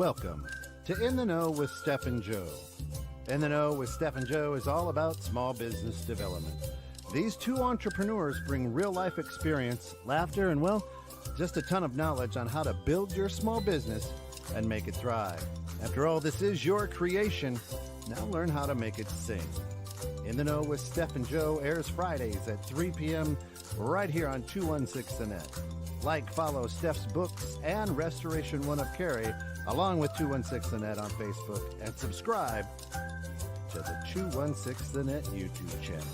Welcome to In the Know with Steph and Joe. In the Know with Steph and Joe is all about small business development. These two entrepreneurs bring real-life experience, laughter, and, well, just a ton of knowledge on how to build your small business and make it thrive. After all, this is your creation. Now learn how to make it sing. In the Know with Steph and Joe airs Fridays at 3 p.m. right here on 216 The Net. Like, follow Steph's books and Restoration One of Cary, along with 216 The Net on Facebook, and subscribe to the 216 The Net YouTube channel.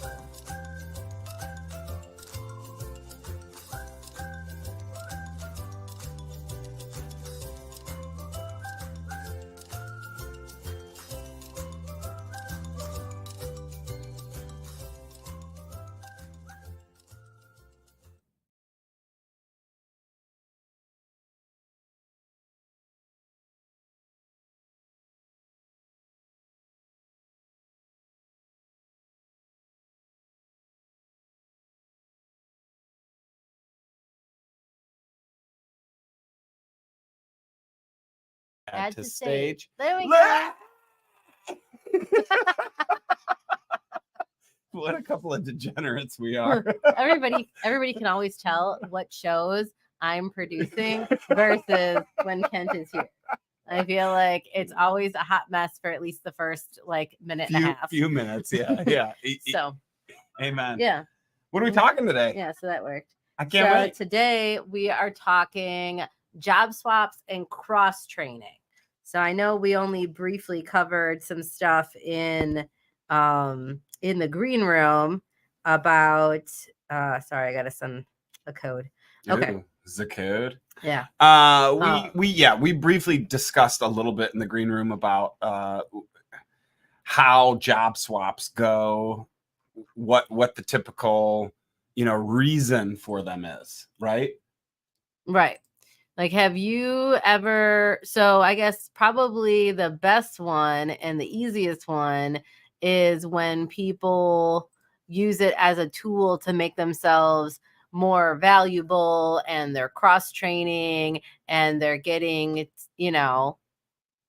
Add to stage. There we go. What a couple of degenerates we are. Everybody can always tell what shows I'm producing versus when Kent is here. I feel like it's always a hot mess for at least the first minute and a half. Few minutes, yeah. So, amen. yeah. What are we talking today? Yeah, so that worked. I can't wait. Today we are talking job swaps and cross training. So I know we only briefly covered some stuff in the green room about sorry, I gotta send a code. Okay. Ooh, the code. Yeah. We briefly discussed a little bit in the green room about how job swaps go, what the typical reason for them is, right? Right. Like, have you ever, so I guess probably the best one and the easiest one is when people use it as a tool to make themselves more valuable, and they're cross training and they're getting,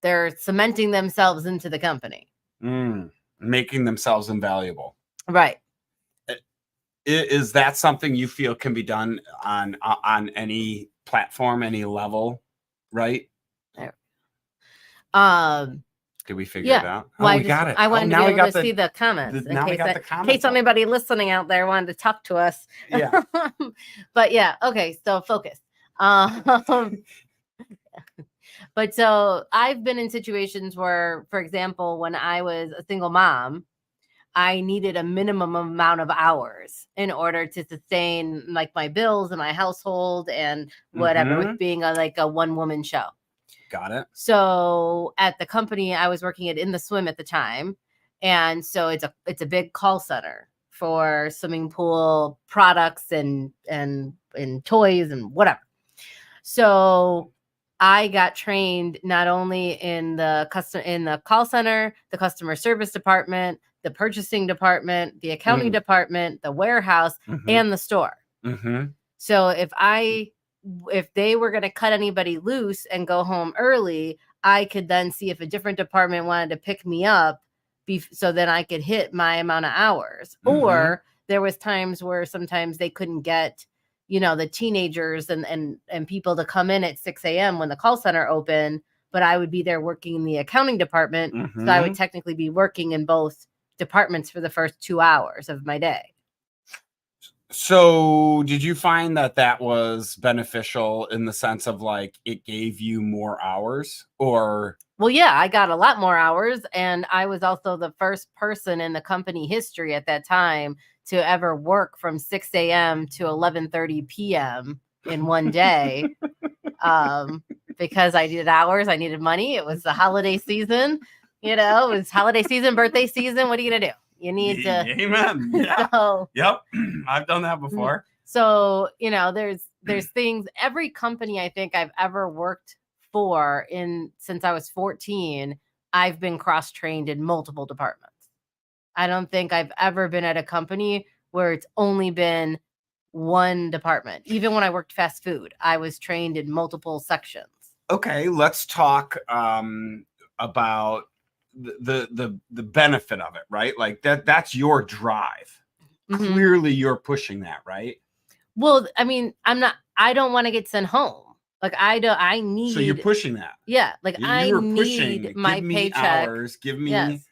they're cementing themselves into the company. Making themselves invaluable. Right. Is that something you feel can be done on any platform, any level, right? Did we figure it out? Well, we got it. I wanted to be able to see the comments in case anybody listening out there wanted to talk to us. Yeah. But yeah, okay, so focus. But so I've been in situations where, for example, when I was a single mom, I needed a minimum amount of hours in order to sustain my bills and my household and whatever, with being a one-woman show. Got it. So at the company I was working at In the Swim at the time, and so it's a big call center for swimming pool products and toys and whatever. So I got trained not only in the call center, the customer service department, the purchasing department, the accounting department, the warehouse, and the store. So if they were going to cut anybody loose and go home early, I could then see if a different department wanted to pick me up so then I could hit my amount of hours. Or there was times where sometimes they couldn't get, the teenagers and people to come in at 6 a.m. when the call center opened, but I would be there working in the accounting department. So I would technically be working in both departments for the first 2 hours of my day. So did you find that was beneficial in the sense of it gave you more hours, or? Well, yeah, I got a lot more hours, and I was also the first person in the company history at that time to ever work from 6 a.m. to 11:30 p.m. in one day. Because I needed hours, I needed money. It was the holiday season, it was holiday season, birthday season. What are you gonna do? You need to. Amen. Yeah. So, yep. I've done that before. So, there's things, every company I think I've ever worked for since I was 14, I've been cross-trained in multiple departments. I don't think I've ever been at a company where it's only been one department. Even when I worked fast food, I was trained in multiple sections. Okay, let's talk about the benefit of it, right? Like that's your drive. Mhm. Clearly you're pushing that, right? Well, I mean, I don't want to get sent home. Like I need. So you're pushing that. Yeah, like I You are need pushing. my Give me paycheck. hours. Give me. Yes.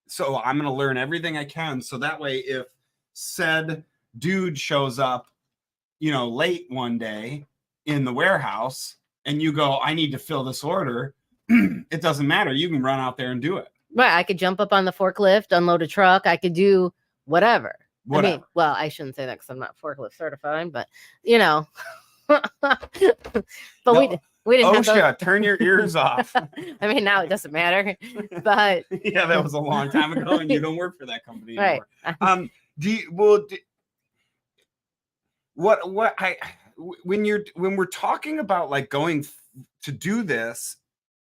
So I'm going to learn everything I can. So that way, if said dude shows up, late one day in the warehouse, and you go, I need to fill this order. It doesn't matter. You can run out there and do it. Right. I could jump up on the forklift, unload a truck. I could do whatever. I mean, well, I shouldn't say that because I'm not forklift certified, but but No, we didn't have OSHA, turn your ears off. I mean, now it doesn't matter, but yeah, that was a long time ago, and you don't work for that company right. anymore. When we're talking about like going to do this,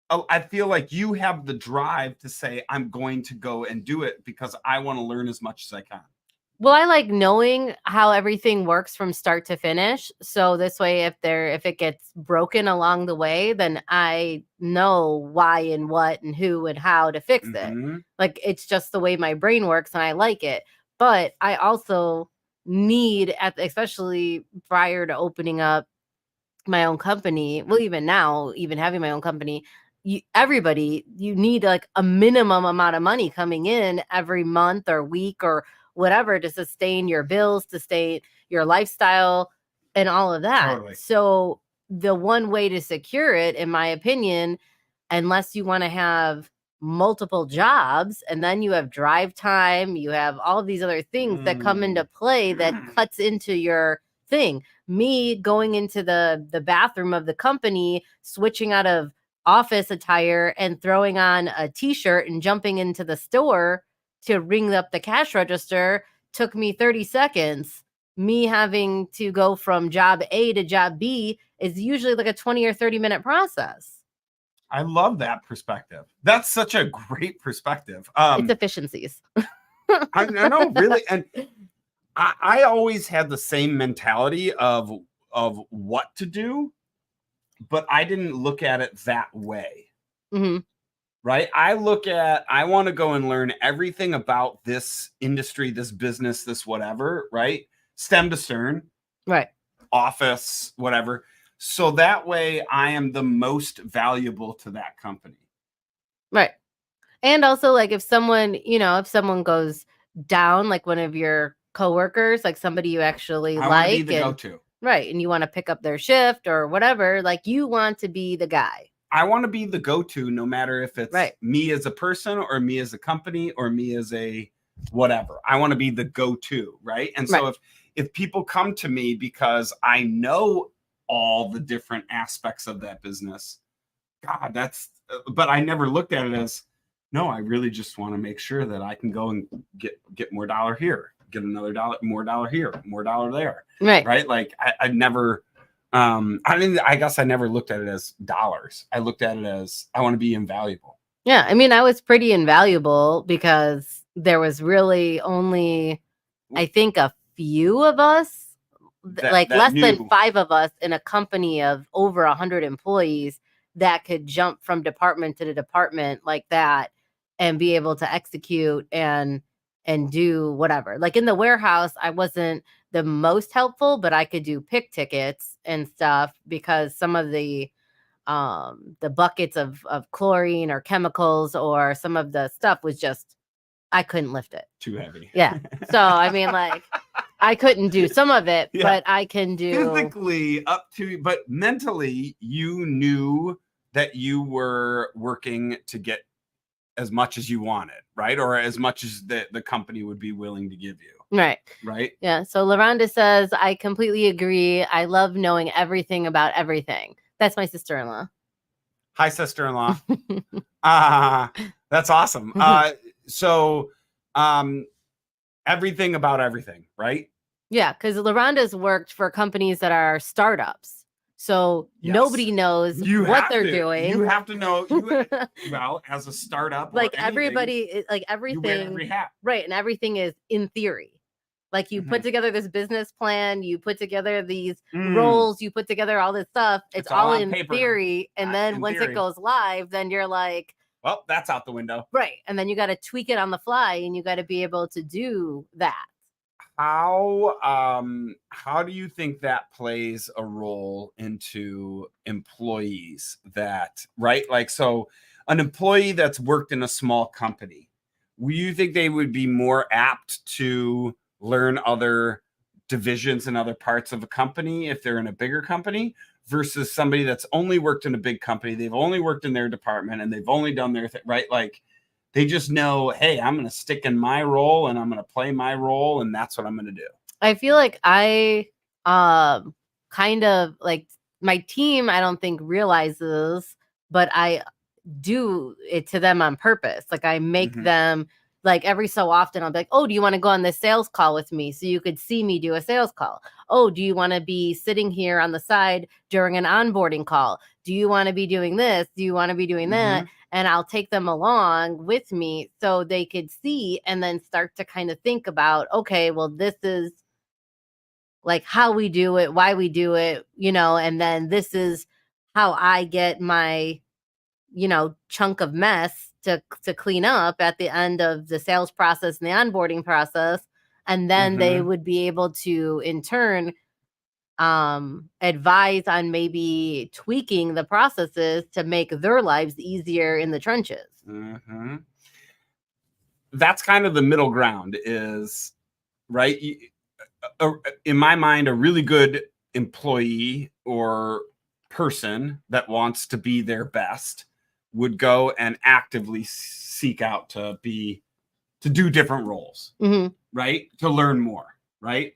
I feel like you have the drive to say, I'm going to go and do it because I want to learn as much as I can. Well, I like knowing how everything works from start to finish. So this way, if it gets broken along the way, then I know why and what and who and how to fix it. Like it's just the way my brain works and I like it. But I also need, especially prior to opening up my own company, well, even now, even having my own company, you need like a minimum amount of money coming in every month or week or whatever to sustain your bills, to sustain your lifestyle and all of that. Totally. So the one way to secure it, in my opinion, unless you want to have multiple jobs and then you have drive time, you have all of these other things that come into play that cuts into your thing. Me going into the bathroom of the company, switching out of office attire and throwing on a t-shirt and jumping into the store to ring up the cash register took me 30 seconds. Me having to go from job A to job B is usually like a 20 or 30-minute process. I love that perspective. That's such a great perspective. It's efficiencies. I know, really. And I always had the same mentality of what to do, but I didn't look at it that way. Mm-hmm. Right? I want to go and learn everything about this industry, this business, this whatever, right? Stem to stern. Right. Office, whatever. So that way I am the most valuable to that company. Right. And also like if someone goes down, like one of your coworkers, like somebody you actually I like, want to be the go-to. Right. And you want to pick up their shift or whatever, like you want to be the guy. I want to be the go-to no matter if it's right. me as a person or me as a company or me as a whatever. I want to be the go-to, right? And so if people come to me because I know all the different aspects of that business, God, but I never looked at it as, no, I really just want to make sure that I can go and get more dollar here, get another dollar, more dollar here, more dollar there. Right. Like I never, I guess I never looked at it as dollars. I looked at it as I want to be invaluable. Yeah. I mean, I was pretty invaluable because there was really only, I think, a few of us, like less than 5 of us in a company of over 100 employees that could jump from department to department like that and be able to execute and do whatever. Like in the warehouse, I wasn't the most helpful, but I could do pick tickets and stuff because some of the buckets of chlorine or chemicals or some of the stuff was just, I couldn't lift it. Too heavy. Yeah. So, I mean, like, I couldn't do some of it, but I can do physically up to, but mentally you knew that you were working to get as much as you wanted, right? Or as much as the company would be willing to give you. Right. Right. Yeah. So LaRonda says, I completely agree. I love knowing everything about everything. That's my sister-in-law. Hi, sister-in-law. That's awesome. So everything about everything, right? Yeah, because LaRonda's worked for companies that are startups. So nobody knows what they're doing. You have to know, well, as a startup, like everybody, like everything, you wear every hat. Right. And everything is in theory. Like you put together this business plan, you put together these Mm. roles, you put together all this stuff. It's all on in paper. theory. And then In once theory. it goes live, then you're like, Well, that's out the window. right. And then you got to tweak it on the fly and you got to be able to do that. How do you think that plays a role into employees that, right? Like, so an employee that's worked in a small company, do you think they would be more apt to learn other divisions and other parts of a company if they're in a bigger company versus somebody that's only worked in a big company? They've only worked in their department and they've only done their thing, right? Like, they just know, hey, I'm going to stick in my role and I'm going to play my role, and that's what I'm going to do. I feel like I kind of like my team, I don't think realizes, but I do it to them on purpose. Like I make them, like every so often I'll be like, oh, do you want to go on this sales call with me so you could see me do a sales call? Oh, do you want to be sitting here on the side during an onboarding call? Do you want to be doing this? Do you want to be doing that? And I'll take them along with me so they could see and then start to kind of think about, okay, well, this is like how we do it, why we do it, you know, and then this is how I get my, you know, chunk of mess to clean up at the end of the sales process and the onboarding process. And then they would be able to in turn advise on maybe tweaking the processes to make their lives easier in the trenches. That's kind of the middle ground is, right? In my mind, a really good employee or person that wants to be their best would go and actively seek out to do different roles, right? To learn more, right?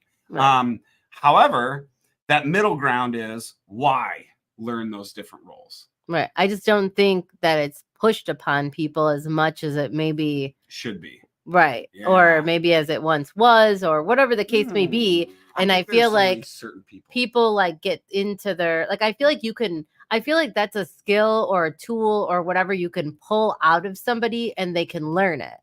However, that middle ground is why learn those different roles. Right. I just don't think that it's pushed upon people as much as it maybe should be. Right. Yeah. Or maybe as it once was, or whatever the case may be. And I feel like certain people like get into their, like, I feel like that's a skill or a tool or whatever you can pull out of somebody and they can learn it.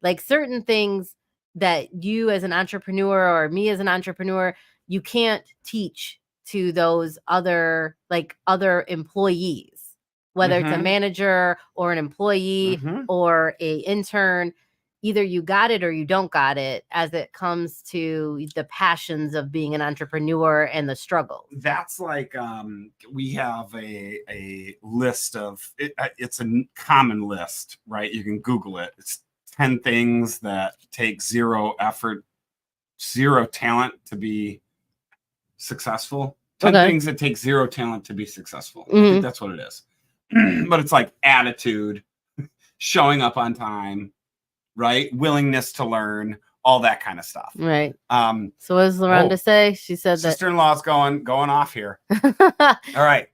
Like certain things that you as an entrepreneur or me as an entrepreneur, you can't teach to those other employees, whether it's a manager or an employee or a intern. Either you got it or you don't got it as it comes to the passions of being an entrepreneur and the struggle. That's like we have a list of it's a common list, right? You can Google it. It's 10 things that take zero effort, zero talent to be successful. 10 things that take zero talent to be successful. I think that's what it is. But it's like attitude, showing up on time, right? Willingness to learn, all that kind of stuff. Right. So what does Lorenda say? She said that sister-in-law's going off here. All right.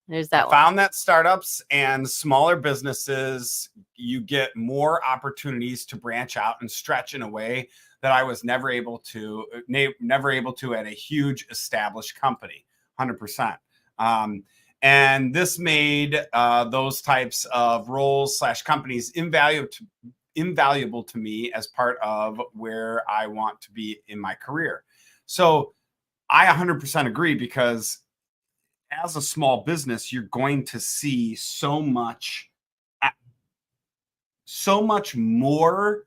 There's that one. Found that startups and smaller businesses, you get more opportunities to branch out and stretch in a way that I was never able to at a huge established company. 100%. And this made those types of roles / companies invaluable to me as part of where I want to be in my career. So I 100% agree, because as a small business, you're going to see so much more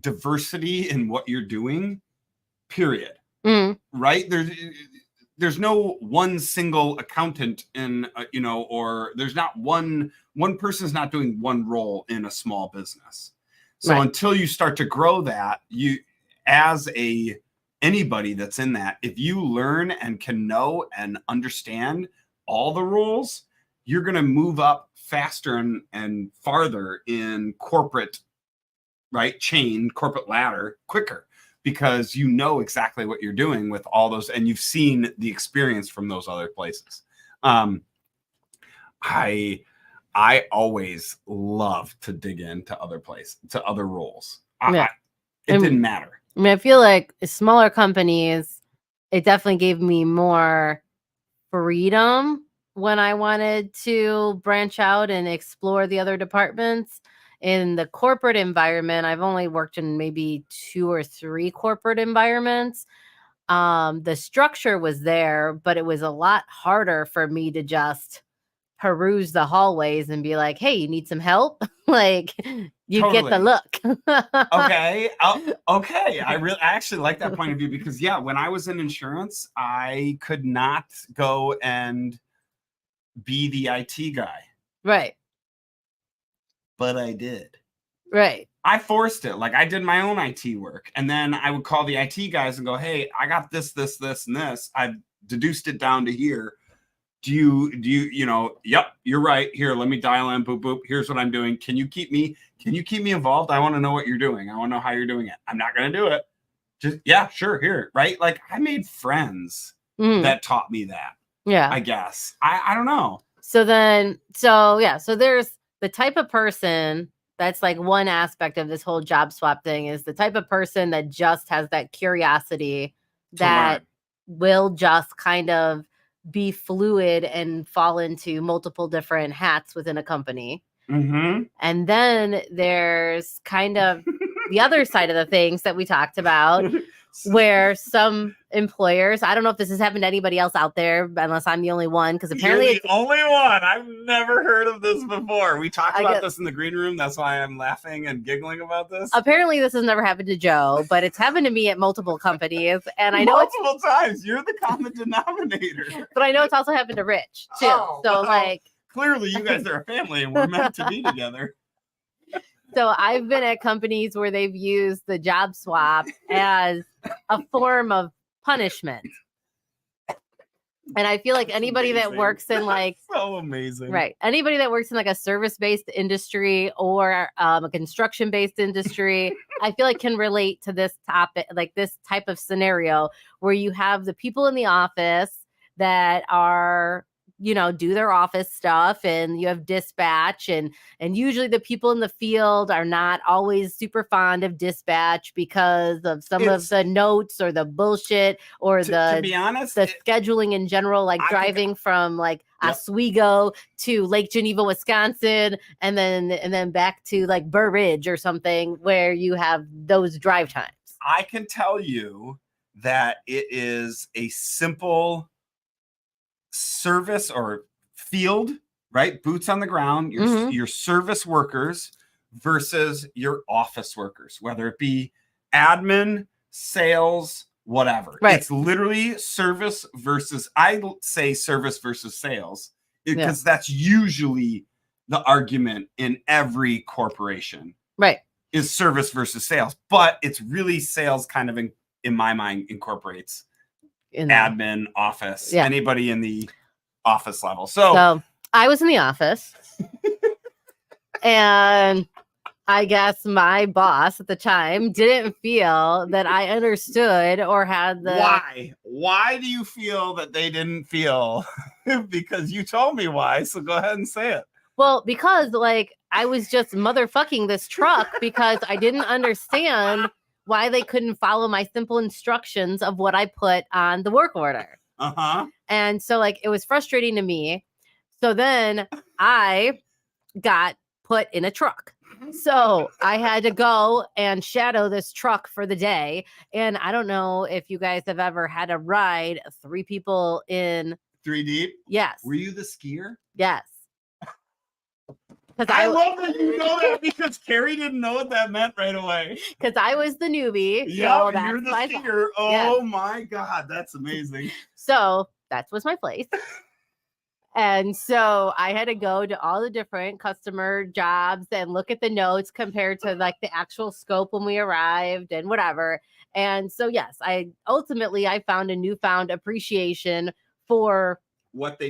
diversity in what you're doing, period. Right? There's no one single accountant in, or there's not one person's not doing one role in a small business. So until you start to grow that, you, as anybody that's in that, if you learn and can know and understand all the roles, you're going to move up faster and farther in corporate, right, corporate ladder quicker, because you know exactly what you're doing with all those, and you've seen the experience from those other places. I always love to dig into other roles. It didn't matter. I mean, I feel like smaller companies, it definitely gave me more freedom when I wanted to branch out and explore the other departments. in the corporate environment, I've only worked in maybe 2 or 3 corporate environments. The structure was there, but it was a lot harder for me to just peruse the hallways and be like, hey, you need some help? Like, you get the Totally. look. Okay. Okay. I actually like that point of view because yeah, when I was in insurance, I could not go and be the IT guy, Right. but I did. Right. I forced it. Like I did my own IT work, and then I would call the IT guys and go, "Hey, I got this, this, this, and this. I've deduced it down to here. Do you know? Yep, you're right. Here, let me dial in. Boop boop. Here's what I'm doing. Can you keep me involved? I want to know what you're doing. I want to know how you're doing it. I'm not gonna do it. Just yeah, sure. Here, right? Like I made friends that taught me that. Yeah. I guess I don't know. So there's the type of person that's like one aspect of this whole job swap thing is the type of person that just has that curiosity that will just kind of be fluid and fall into multiple different hats within a company. Mm-hmm. And then there's kind of the other side of the things that we talked about where some employers, I don't know if this has happened to anybody else out there, unless I'm the only one, because apparently you're the only one. I've never heard of this before. We talked about this in the green room. That's why I'm laughing and giggling about this. Apparently this has never happened to Joe, but it's happened to me at multiple companies. And I know multiple times. You're the common denominator. But I know it's also happened to Rich too. Oh, so well, like clearly you guys are a family and we're meant to be together. So I've been at companies where they've used the job swap as a form of punishment. And I feel like anybody that works in like so amazing. Right. Anybody that works in like a service-based industry or a construction-based industry, I feel like can relate to this topic, like this type of scenario where you have the people in the office that are, you know, do their office stuff, and you have dispatch, and usually the people in the field are not always super fond of dispatch because of some of the notes or the bullshit or to be honest, the scheduling in general, like driving from like Oswego to Lake Geneva, Wisconsin, and then back to like Burr Ridge or something where you have those drive times. I can tell you that it is a simple service or field, right? Boots on the ground, your service workers versus your office workers, whether it be admin, sales, whatever. Right. It's literally service versus, I say service versus sales, because that's usually the argument in every corporation. Right. Is service versus sales, but it's really sales kind of in my mind incorporates in admin, office, anybody in the office level. So I was in the office and I guess my boss at the time didn't feel that I understood or had the... Why do you feel that they didn't feel? Because you told me why, so go ahead and say it. Well, because like I was just motherfucking this truck because I didn't understand why they couldn't follow my simple instructions of what I put on the work order. And so like it was frustrating to me. So then I got put in a truck. So I had to go and shadow this truck for the day. And I don't know if you guys have ever had a ride 3 people in 3 deep. Yes. Were you the skier? Yes. I love that you know that because Carrie didn't know what that meant right away. Because I was the newbie. Yeah, so you're the skier. Oh my God, that's amazing. So that was my place. And so I had to go to all the different customer jobs and look at the notes compared to like the actual scope when we arrived and whatever. And so, yes, I found a newfound appreciation for what they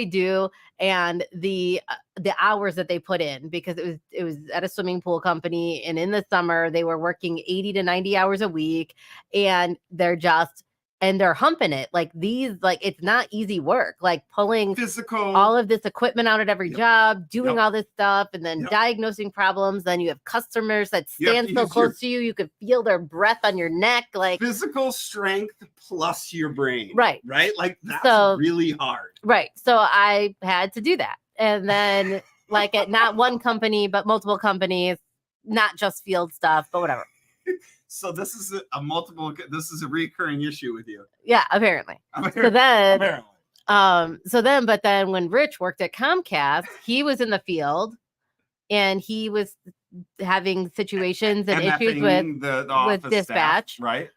do and the hours that they put in, because it was at a swimming pool company, and in the summer they were working 80 to 90 hours a week, and they're humping it. Like it's not easy work, like pulling physical all of this equipment out at every job, doing all this stuff, and then diagnosing problems. Then you have customers that stand so close to you, you could feel their breath on your neck, like physical strength plus your brain. Right. Like that's really hard. Right. So I had to do that. And then like at not one company, but multiple companies, not just field stuff, but whatever. So this is this is a recurring issue with you. Yeah, apparently. Apparently. But then when Rich worked at Comcast, he was in the field and he was having situations and issues with the office dispatch. staff, right?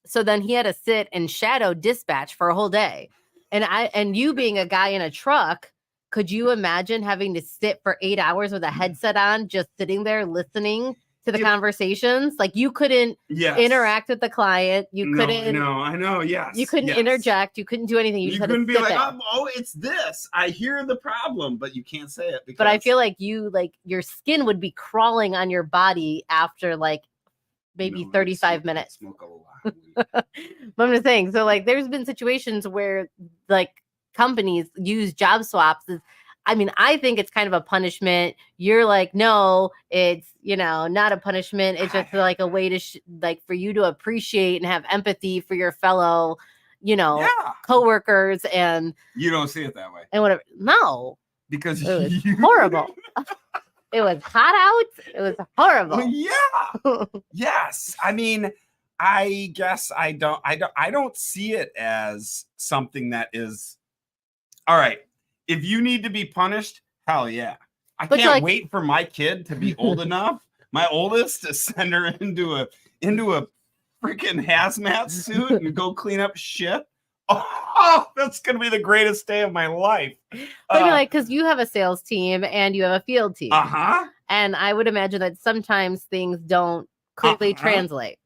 So then he had to sit and shadow dispatch for a whole day. And you being a guy in a truck, could you imagine having to sit for 8 hours with a headset on, just sitting there listening to the conversations? Like you couldn't interact with the client. You couldn't. No, I know. Yes. You couldn't interject. You couldn't do anything. You just had couldn't to be sit like, there. oh, it's this. I hear the problem, but you can't say it. But I feel like your skin would be crawling on your body after like maybe 35 minutes. Smoke a lot. But I'm just saying, so like there's been situations where like companies use job swaps as, I mean, I think it's kind of a punishment. You're like, no, it's, not a punishment. It's just like a way to like for you to appreciate and have empathy for your fellow, coworkers. And you don't see it that way. And whatever. No, because it was horrible. It was hot out. It was horrible. Yeah. Yes. I mean, I guess I don't see it as something that is all right. If you need to be punished, hell yeah. I can't wait for my kid to be old enough, my oldest, to send her into a freaking hazmat suit and go clean up shit. Oh, that's gonna be the greatest day of my life. But because you have a sales team and you have a field team. And I would imagine that sometimes things don't clearly translate.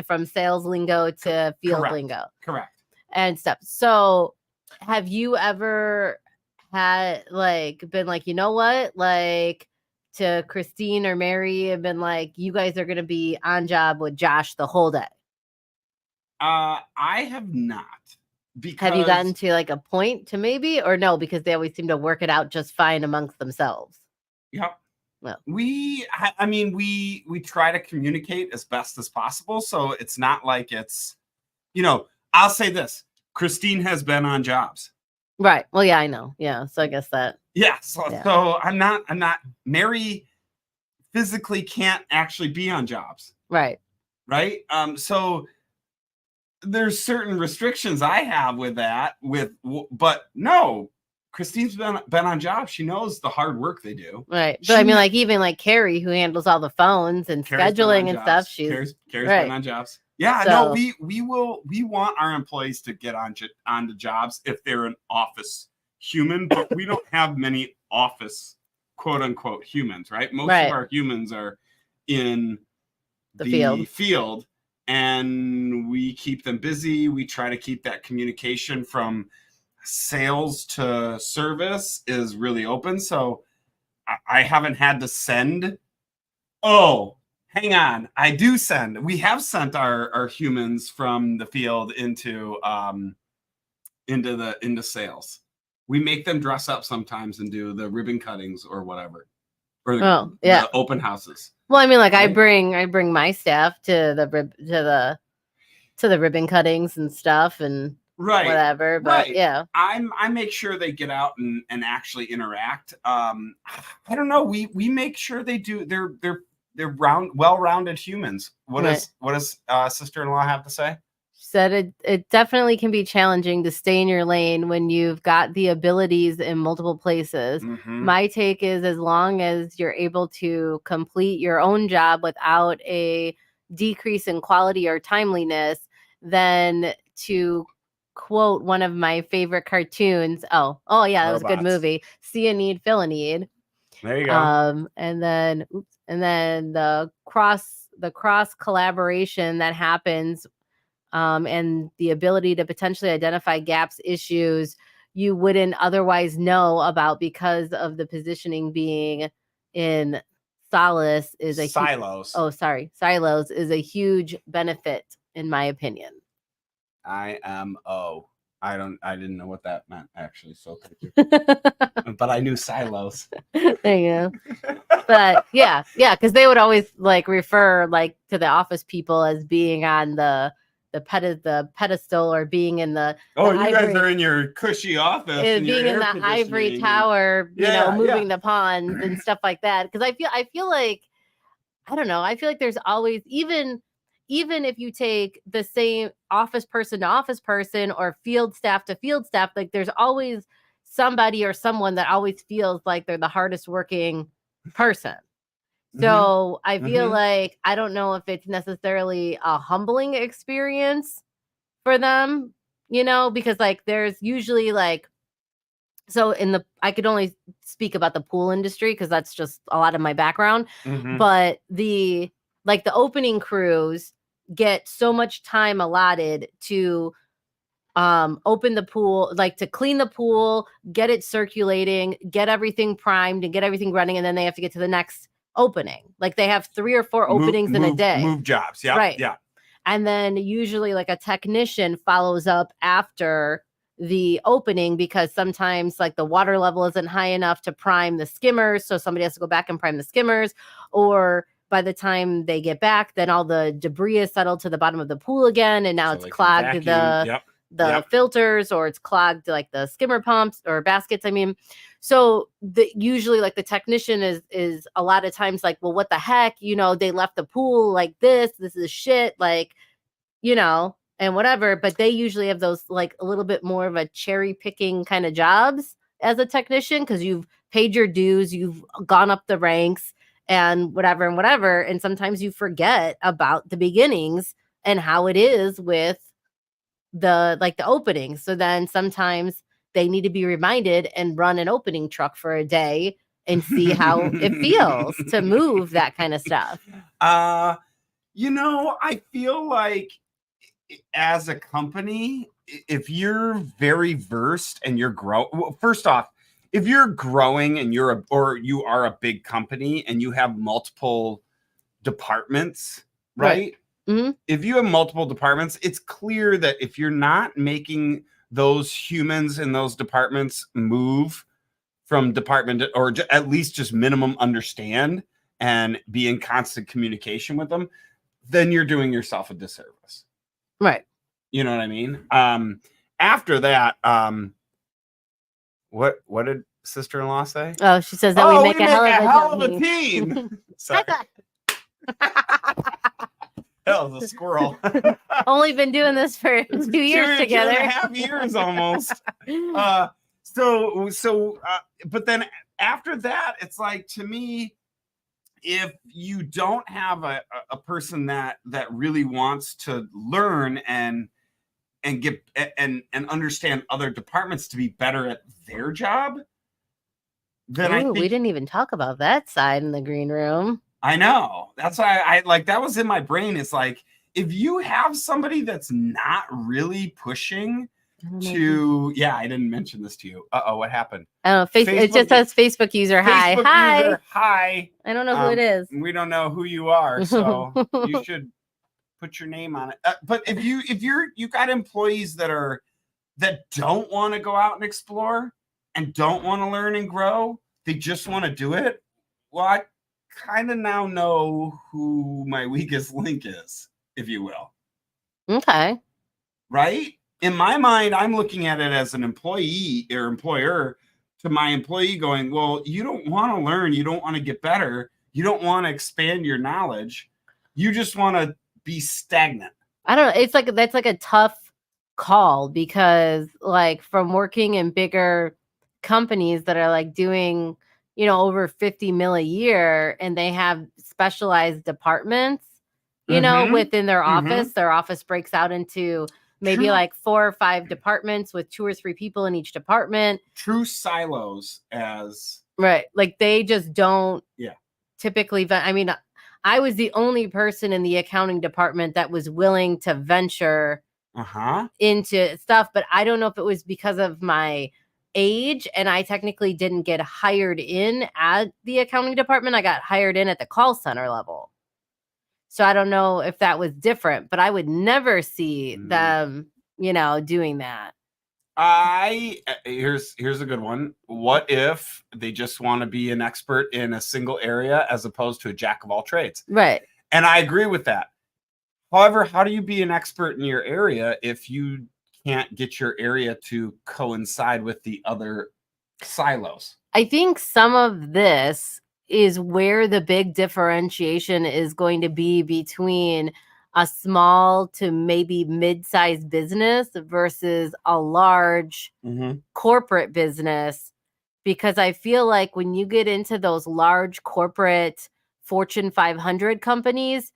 From sales lingo to field lingo. Correct. And stuff. So have you ever had been like, you know what, like to Christine or Mary and been like, you guys are going to be on job with Josh the whole day? I have not. Because have you gotten to like a point to maybe, or no, because they always seem to work it out just fine amongst themselves? Yep. Well, we try to communicate as best as possible. So it's not like it's, I'll say this. Christine has been on jobs. Right. Well, yeah, I know. Yeah. So I guess that. Yeah. So I'm not, Mary physically can't actually be on jobs. Right. Right. So there's certain restrictions I have with that but no, Christine's been on jobs. She knows the hard work they do. Right. But I mean, like even like Carrie, who handles all the phones and scheduling and stuff. Carrie's been on jobs. Yeah, so, no, we want our employees to get onto jobs if they're an office human, but we don't have many office quote unquote humans, right? Most of our humans are in the field and we keep them busy. We try to keep that communication from sales to service is really open. So I haven't had to send. Oh, hang on. We have sent our humans from the field into sales. We make them dress up sometimes and do the ribbon cuttings or whatever. Or the open houses. Well, I mean, like I bring my staff to the ribbon cuttings and stuff and whatever. But yeah. I make sure they get out and actually interact. I don't know. We make sure they do they're well-rounded humans. What does sister-in-law have to say? She said it definitely can be challenging to stay in your lane when you've got the abilities in multiple places. Mm-hmm. My take is as long as you're able to complete your own job without a decrease in quality or timeliness, then to quote one of my favorite cartoons. Oh yeah, that was a good movie. See a need, fill a need. There you go. And then the cross collaboration that happens, and the ability to potentially identify gaps, issues you wouldn't otherwise know about because of the positioning being in silos is a silos. Silos is a huge benefit in my opinion. IMO. I didn't know what that meant actually. So thank you. But I knew silos. There you go. But yeah, because they would always like refer like to the office people as being on the the pedestal, or being in the Oh, the you guys ivory, are in your cushy office and your being in air the ivory conditioning. tower, Yeah, moving the pawns and stuff like that. Because I feel like, I don't know, I feel like there's always, even if you take the same office person to office person or field staff to field staff, like there's always somebody or someone that always feels like they're the hardest working person. So I feel like, I don't know if it's necessarily a humbling experience for them, because like there's usually like, so I could only speak about the pool industry because that's just a lot of my background. But the opening crews get so much time allotted to open the pool, like to clean the pool, get it circulating, get everything primed and get everything running, and then they have to get to the next opening. Like they have 3 or 4 openings in a day. Move jobs. Yeah. Right. Yeah. And then usually like a technician follows up after the opening, because sometimes like the water level isn't high enough to prime the skimmers. So somebody has to go back and prime the skimmers, or by the time they get back, then all the debris is settled to the bottom of the pool again. And now it's clogged the filters, or it's clogged like the skimmer pumps or baskets. I mean, so usually like the technician is a lot of times like, well, what the heck, they left the pool like this is shit, like, and whatever. But they usually have those like a little bit more of a cherry picking kind of jobs as a technician, because you've paid your dues, you've gone up the ranks and whatever and whatever. And sometimes you forget about the beginnings and how it is with the openings. So then sometimes they need to be reminded and run an opening truck for a day and see how it feels to move that kind of stuff. I feel like as a company, if you're very versed and you're first off, if you're growing and you are a big company and you have multiple departments, right? If you have multiple departments, it's clear that if you're not making those humans in those departments move from department or at least just minimum understand and be in constant communication with them, then you're doing yourself a disservice. Right. You know what I mean? After that, what did sister-in-law say? Oh, she says that we make a hell of a team. Sorry. That was a squirrel. Only been doing this for 2 years together. 2.5 years almost. But then after that, it's like, to me, if you don't have a person that really wants to learn and get and understand other departments to be better at their job, then I think we didn't even talk about that side in the green room. I know. That's why I like, that was in my brain. It's like, if you have somebody that's not really pushing to, I didn't mention this to you. What happened? Oh, Facebook, it just says Facebook user. Hi. Hi. I don't know who it is. We don't know who you are, so you should put your name on it. But if you got employees that don't want to go out and explore and don't want to learn and grow, they just want to do it. Well, I kind of now know who my weakest link is, if you will. Okay. Right? In my mind, I'm looking at it as an employee or employer to my employee going, well, you don't want to learn. You don't want to get better. You don't want to expand your knowledge. You just want to be stagnant. I don't know. It's like, that's like a tough call, because like from working in bigger companies that are like doing, over 50 mil a year, and they have specialized departments, within their office. Their office breaks out into maybe like 4 or 5 departments with 2 or 3 people in each department. True silos as right. Like they just don't typically. I mean, I was the only person in the accounting department that was willing to venture into stuff, but I don't know if it was because of my age, and I technically didn't get hired in at the accounting department. I got hired in at the call center level. So I don't know if that was different, but I would never see them, doing that. Here's a good one. What if they just want to be an expert in a single area as opposed to a jack of all trades? Right. And I agree with that. However, how do you be an expert in your area if you can't get your area to coincide with the other silos? I think some of this is where the big differentiation is going to be between a small to maybe mid-sized business versus a large corporate business. Because I feel like when you get into those large corporate Fortune 500 companies,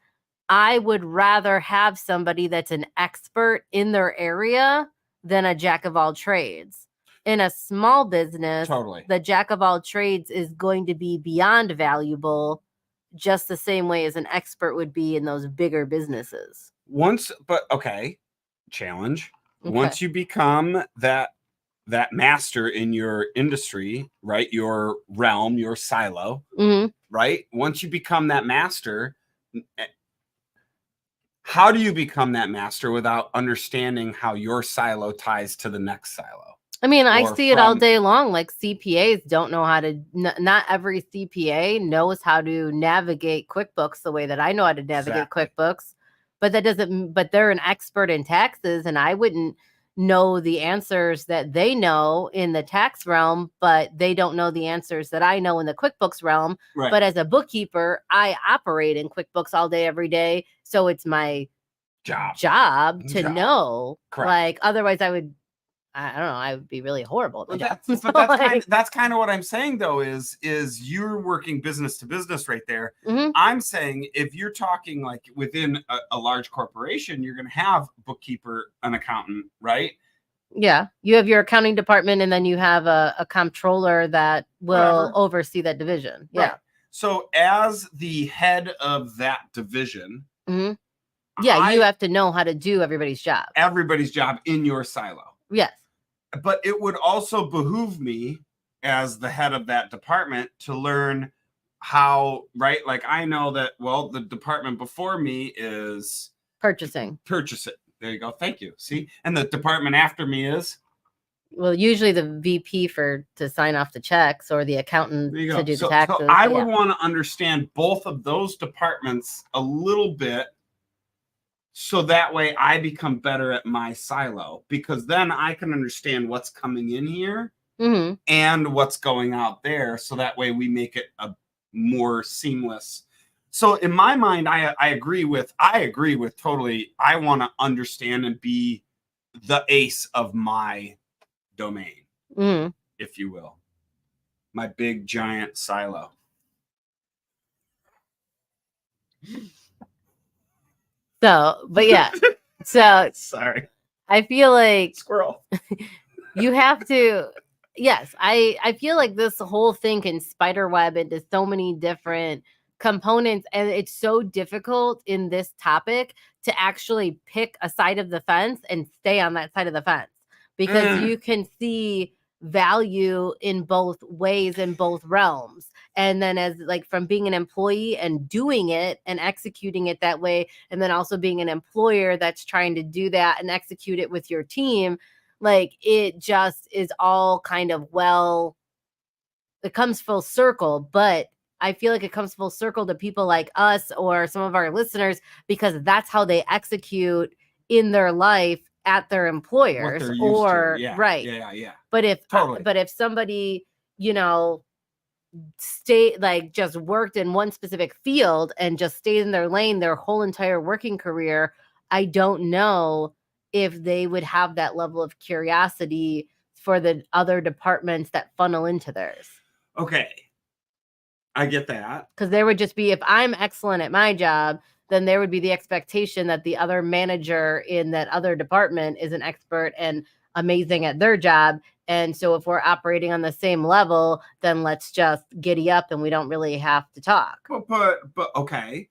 I would rather have somebody that's an expert in their area than a jack of all trades. In a small business, Totally. the jack of all trades is going to be beyond valuable, just the same way as an expert would be in those bigger businesses. Challenge. Okay. Once you become that master in your industry, right? Your realm, your silo, right? Once you become that master, how do you become that master without understanding how your silo ties to the next silo? I mean, I see it all day long. Like CPAs don't know how to, not every CPA knows how to navigate QuickBooks the way that I know how to navigate QuickBooks, but they're an expert in taxes, and I wouldn't know the answers that they know in the tax realm, but they don't know the answers that I know in the QuickBooks realm. Right. But as a bookkeeper, I operate in QuickBooks all day, every day. So it's my job to know. Correct. Like, otherwise I would, I don't know, I would be really horrible at my job. That's kind of what I'm saying, though, is you're working business to business right there. I'm saying if you're talking like within a large corporation, you're going to have a bookkeeper, an accountant, right? Yeah. You have your accounting department, and then you have a comptroller that will oversee that division. Yeah. Right. So as the head of that division, you have to know how to do everybody's job. Everybody's job in your silo. Yes. But it would also behoove me as the head of that department to learn how, right? Like I know that, well, the department before me is purchasing. There you go. Thank you. See? And the department after me is? Well, usually the VP to sign off the checks, or the accountant to do the taxes. So I would want to understand both of those departments a little bit, so that way I become better at my silo, because then I can understand what's coming in here and what's going out there. So that way we make it a more seamless. So in my mind, I agree with totally. I want to understand and be the ace of my domain, if you will. My big giant silo. So, but yeah, so sorry. I feel like squirrel. You have to, yes, I feel like this whole thing can spiderweb into so many different components, and it's so difficult in this topic to actually pick a side of the fence and stay on that side of the fence, because you can see value in both ways, in both realms. And then as like from being an employee and doing it and executing it that way, and then also being an employer that's trying to do that and execute it with your team, like it just is all kind of, well, it comes full circle. But I feel like it comes full circle to people like us or some of our listeners, because that's how they execute in their life at their employers, or yeah. But if somebody, just worked in one specific field and just stayed in their lane their whole entire working career, I don't know if they would have that level of curiosity for the other departments that funnel into theirs. Okay. I get that. Because there would just be, if I'm excellent at my job, then there would be the expectation that the other manager in that other department is an expert and amazing at their job. And so if we're operating on the same level, then let's just giddy up and we don't really have to talk. But okay.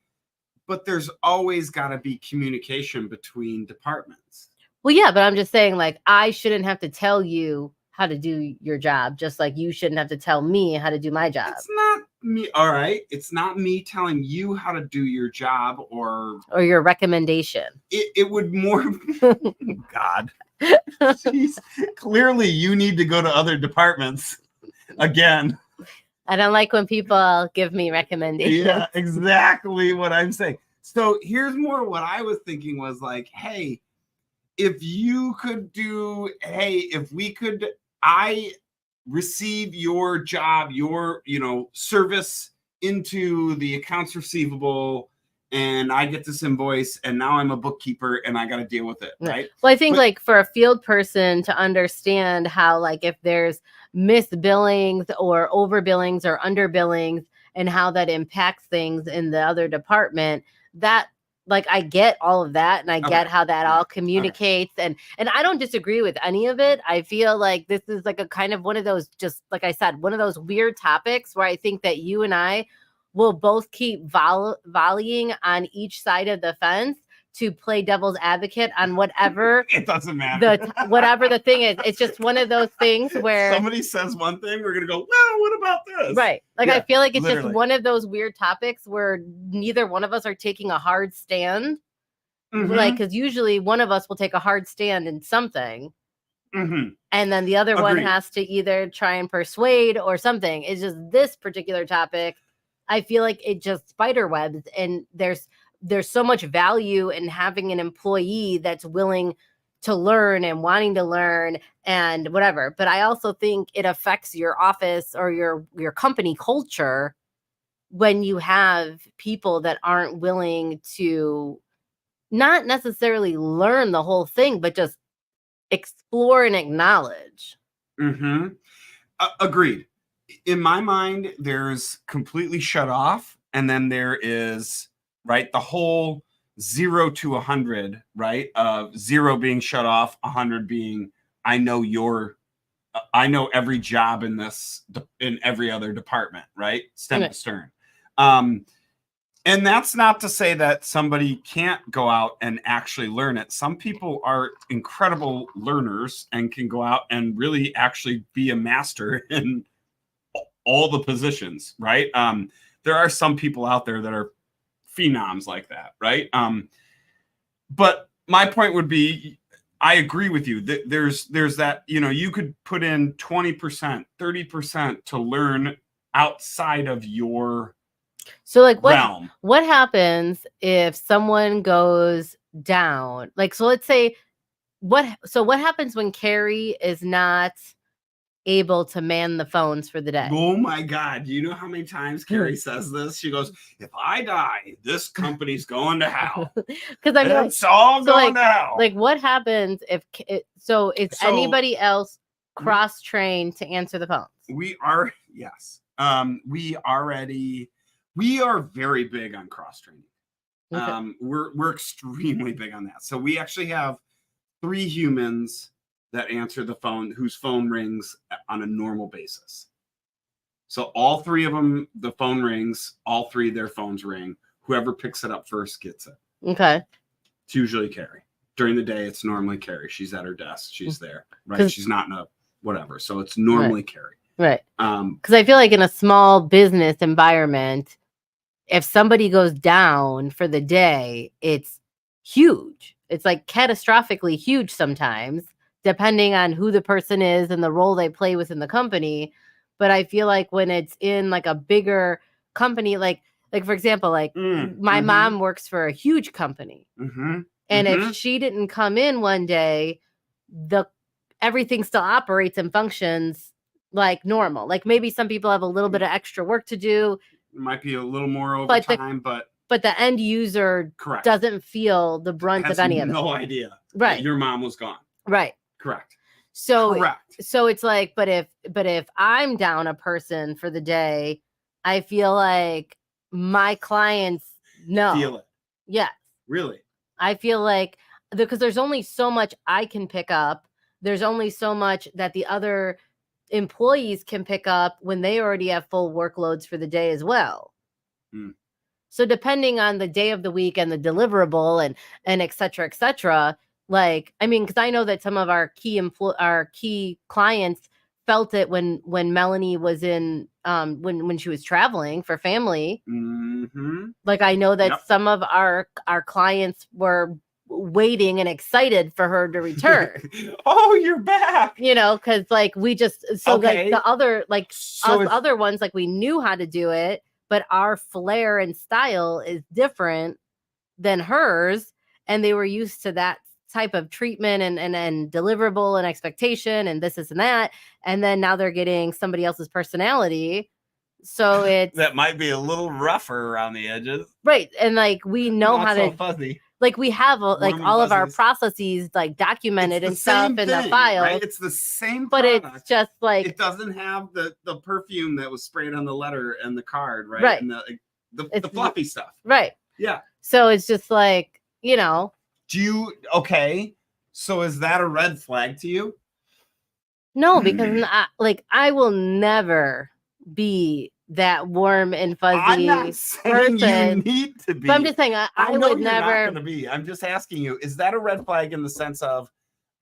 But there's always got to be communication between departments. Well, yeah, but I'm just saying, like, I shouldn't have to tell you how to do your job, just like you shouldn't have to tell me how to do my job. It's not me. All right. It's not me telling you how to do your job or your recommendation. It would more. God. Jeez. Clearly, you need to go to other departments again. I don't like when people give me recommendations. Yeah, exactly what I'm saying. So here's more what I was thinking was like, hey, if you could do, hey, if we could, I receive your job, your, service into the accounts receivable, and I get this invoice, and now I'm a bookkeeper and I got to deal with it. Right. Well, I think like for a field person to understand how, like, if there's missed billings or over billings or under billings and how that impacts things in the other department, that, like, I get all of that, and I get how that all communicates, and I don't disagree with any of it. I feel like this is like a kind of one of those, just like I said, one of those weird topics where I think that you and I will both keep volleying on each side of the fence to play devil's advocate on whatever it doesn't matter. Whatever the thing is. It's just one of those things where somebody says one thing, we're gonna go, well, what about this? Right. Like, I feel like it's literally just one of those weird topics where neither one of us are taking a hard stand. Like, because usually one of us will take a hard stand in something. And then the other one has to either try and persuade or something. It's just this particular topic, I feel like it just spider webs, and there's so much value in having an employee that's willing to learn and wanting to learn and whatever. But I also think it affects your office or your company culture when you have people that aren't willing to not necessarily learn the whole thing, but just explore and acknowledge. Agreed. In my mind, there's completely shut off, and then there is, right, the whole 0 to 100, right? 0 being shut off, 100 being I know every job in every other department, right? Stem to stern. And that's not to say that somebody can't go out and actually learn it. Some people are incredible learners and can go out and really actually be a master in all the positions, right? There are some people out there that are phenoms like that, right? But my point would be, I agree with you. There's that, you could put in 20%, 30% to learn outside of your realm. What happens if someone goes down? Like, so let's say what happens when Carrie is not able to man the phones for the day? Oh my God. You know how many times Carrie says this? She goes, if I die, this company's going to hell. Because I mean, it's all going to hell. Like, what happens if anybody else cross-trained to answer the phones? We are, yes. We are very big on cross-training. Okay. We're extremely big on that. So we actually have 3 humans that answer the phone, whose phone rings on a normal basis. So all 3 of them, the phone rings, all 3 of their phones ring. Whoever picks it up first gets it. Okay. It's usually Carrie. During the day, it's normally Carrie. She's at her desk. She's there, right? She's not in a whatever. So it's normally Carrie. Right. Because I feel like in a small business environment, if somebody goes down for the day, it's huge. It's like catastrophically huge sometimes, depending on who the person is and the role they play within the company. But I feel like when it's in like a bigger company, like for example, like my mom works for a huge company. And if she didn't come in one day, everything still operates and functions like normal. Like, maybe some people have a little bit of extra work to do. It might be a little more overtime, but the end user doesn't feel the brunt of any of it. No idea. Right. Your mom was gone. Right. Correct. So it's like, but if I'm down a person for the day, I feel like my clients feel it. Yes. Really? I feel like, because there's only so much I can pick up. There's only so much that the other employees can pick up when they already have full workloads for the day as well. So depending on the day of the week and the deliverable and et cetera, like, I mean, because I know that some of our key clients felt it when Melanie was in when she was traveling for family. Like, I know that some of our clients were waiting and excited for her to return. Oh, you're back. Because like we just like the other, like other ones, like we knew how to do it, but our flair and style is different. than hers, and they were used to that type of treatment and deliverable and expectation and this and that, and then now they're getting somebody else's personality. So it's that might be a little rougher around the edges, right? And like we know not how so to fuzzy. like we have like Warm and all of our fuzzies. processes like documented It's and the stuff same in the thing, file, right? It's the same but product. it's just like It doesn't have the perfume that was sprayed on the letter and the card, right? Right. And the fluffy stuff. right. Yeah. So it's just like, Do you okay? So is that a red flag to you? no, because I will never be that warm and fuzzy I'm not saying person. you need to be. But I'm just saying I know would you're not never gonna be. I'm just asking you, is that a red flag in the sense of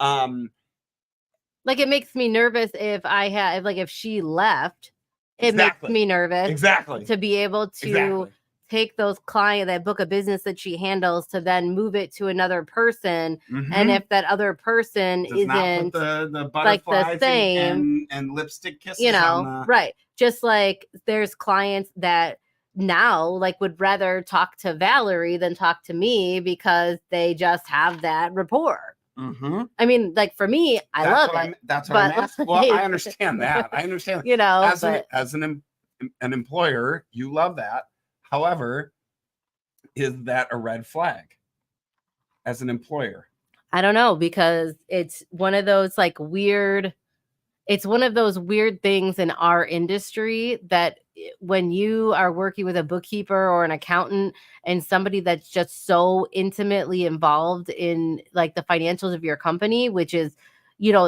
like it makes me nervous if if she left, it Exactly. makes me nervous exactly to be able to exactly. take those that book of business that she handles to then move it to another person. Mhm. And if that other person Does not isn't put the like the butterflies same, and lipstick kisses on the... right. Just like there's clients that now like would rather talk to Valerie than talk to me because they just have that rapport. Mm-hmm. I mean, like for me, I love it. That's what but, I'm asking. Well, I understand that. I understand. As an employer, you love that. However, is that a red flag as an employer? I don't know, because it's one of those like weird. It's one of those weird things in our industry that when you are working with a bookkeeper or an accountant and somebody that's just so intimately involved in like the financials of your company, which is,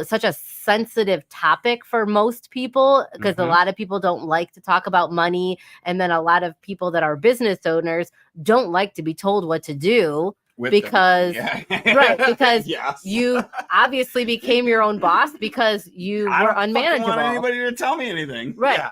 such a sensitive topic for most people, because a lot of people don't like to talk about money. And then a lot of people that are business owners don't like to be told what to do. Because Yes. you obviously became your own boss because you were unmanageable. I don't want anybody to tell me anything. Right. Yeah.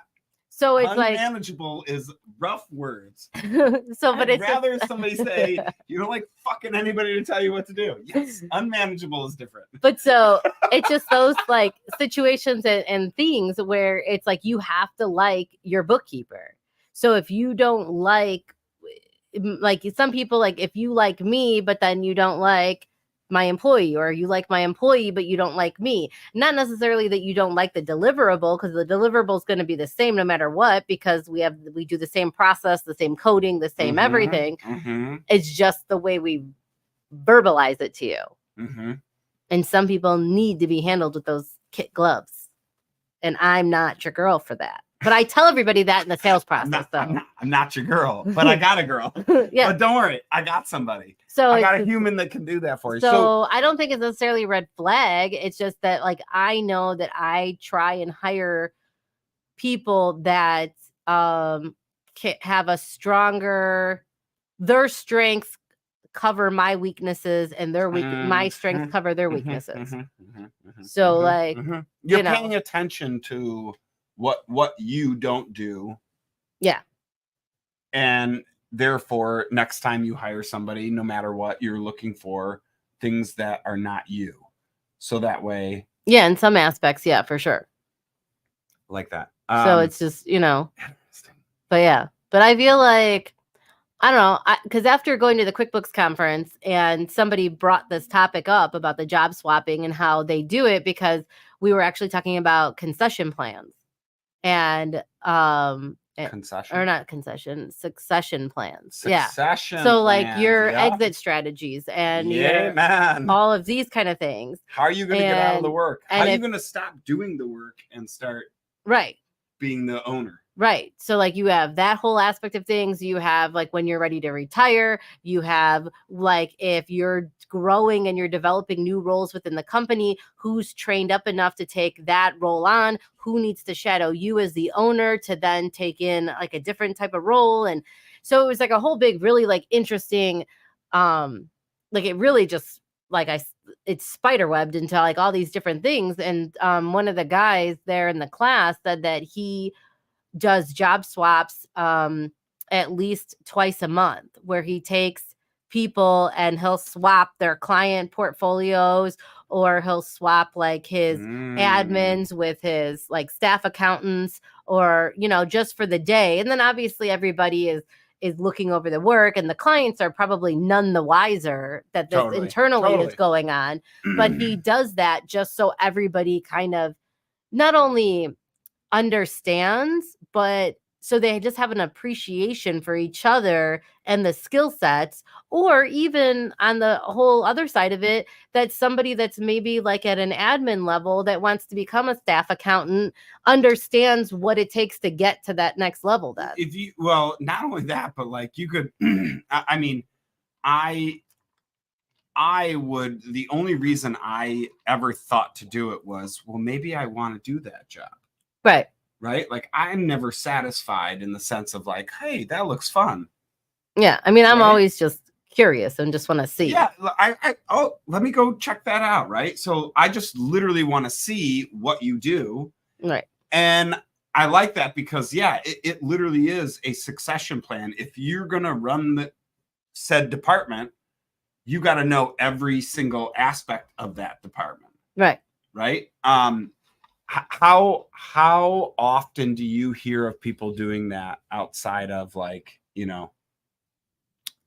So it's unmanageable is rough words. But I'd rather somebody say you don't like fucking anybody to tell you what to do. Yes, unmanageable is different. But so it's just those like situations and things where it's like you have to like your bookkeeper. So if you don't like some people, like if you like me, but then you don't like my employee, or you like my employee, but you don't like me. Not necessarily that you don't like the deliverable, because the deliverable is going to be the same no matter what, because we do the same process, the same coding, the same everything. It's just the way we verbalize it to you. And some people need to be handled with those kit gloves. And I'm not your girl for that. But I tell everybody that in the sales process. I'm not your girl, but I got a girl. Yeah. But don't worry, I got somebody. So I got a human that can do that for you. So I don't think it's necessarily a red flag. It's just that like I know that I try and hire people that have a stronger, their strengths cover my weaknesses, and my strengths cover their weaknesses. So like you're paying attention to what you don't do. Yeah. And therefore, next time you hire somebody, no matter what, you're looking for things that are not you. So that way. Yeah, in some aspects, yeah, for sure. Like that. So it's just, but yeah. But I feel like, I don't know, because after going to the QuickBooks conference and somebody brought this topic up about the job swapping and how they do it, because we were actually talking about concession plans. And concession, or not concession, succession plans. Succession. So like your exit strategies and all of these kind of things. How are you going to get out of the work? How are you going to stop doing the work and start being the owner? Right. So like you have that whole aspect of things. You have like when you're ready to retire, you have like if you're growing and you're developing new roles within the company, who's trained up enough to take that role on, who needs to shadow you as the owner to then take in like a different type of role. And so it was like a whole big, really like interesting, like it really just like it's spiderwebbed into like all these different things. And one of the guys there in the class said that he does job swaps at least twice a month, where he takes people and he'll swap their client portfolios, or he'll swap like his admins with his like staff accountants, or just for the day. And then obviously everybody is looking over the work, and the clients are probably none the wiser that this internally is going on. But he does that just so everybody kind of not only understands, but so they just have an appreciation for each other and the skill sets, or even on the whole other side of it, that somebody that's maybe like at an admin level that wants to become a staff accountant understands what it takes to get to that next level. Then if you, well, not only that, but like you could, I mean, I would, the only reason I ever thought to do it was, well, maybe I want to do that job. Right. Right. Like I'm never satisfied in the sense of like, hey, that looks fun. Yeah. I mean, I'm always just curious and just want to see. Yeah. Oh, let me go check that out. Right. So I just literally want to see what you do. Right. And I like that because, yeah, it literally is a succession plan. If you're going to run the said department, you got to know every single aspect of that department. Right. Right. How often do you hear of people doing that outside of like, you know,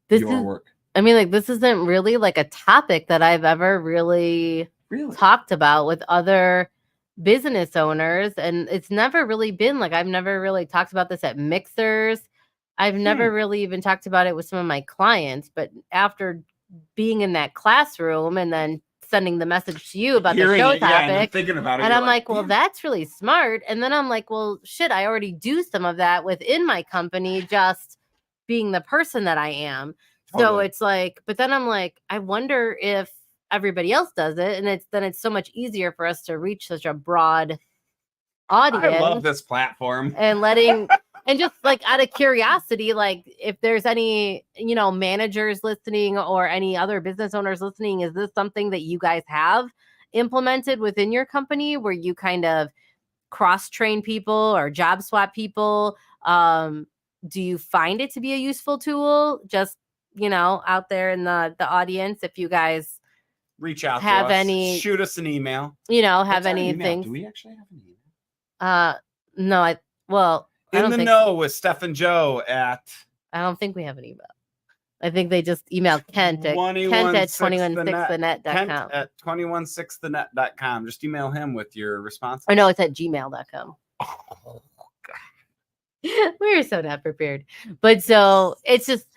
your work? I mean, like, this isn't really like a topic that I've ever really talked about with other business owners. And it's never really been like, I've never really talked about this at mixers. I've never really even talked about it with some of my clients, but after being in that classroom and then sending the message to you about the show topic, and I'm thinking about it, and I'm like, well, that's really smart. And then I'm like, well, shit, I already do some of that within my company, just being the person that I am. Totally. So it's like, but then I'm like, I wonder if everybody else does it, and it's so much easier for us to reach such a broad audience. I love this platform. And and just like out of curiosity, like if there's any, you know, managers listening or any other business owners listening, is this something that you guys have implemented within your company where you kind of cross-train people or job swap people? Do you find it to be a useful tool? Just, you know, out there in the audience, if you guys reach out, have to us, any, shoot us an email, you know, have anything. Do we actually have an email? No, I don't think know with Steph and Joe at. I don't think we have an email. I think they just emailed Kent at 216thenet.com. Kent at 216thenet.com. Just email him with your response. Or no, it's at gmail.com. Oh, we were so not prepared. But so it's just,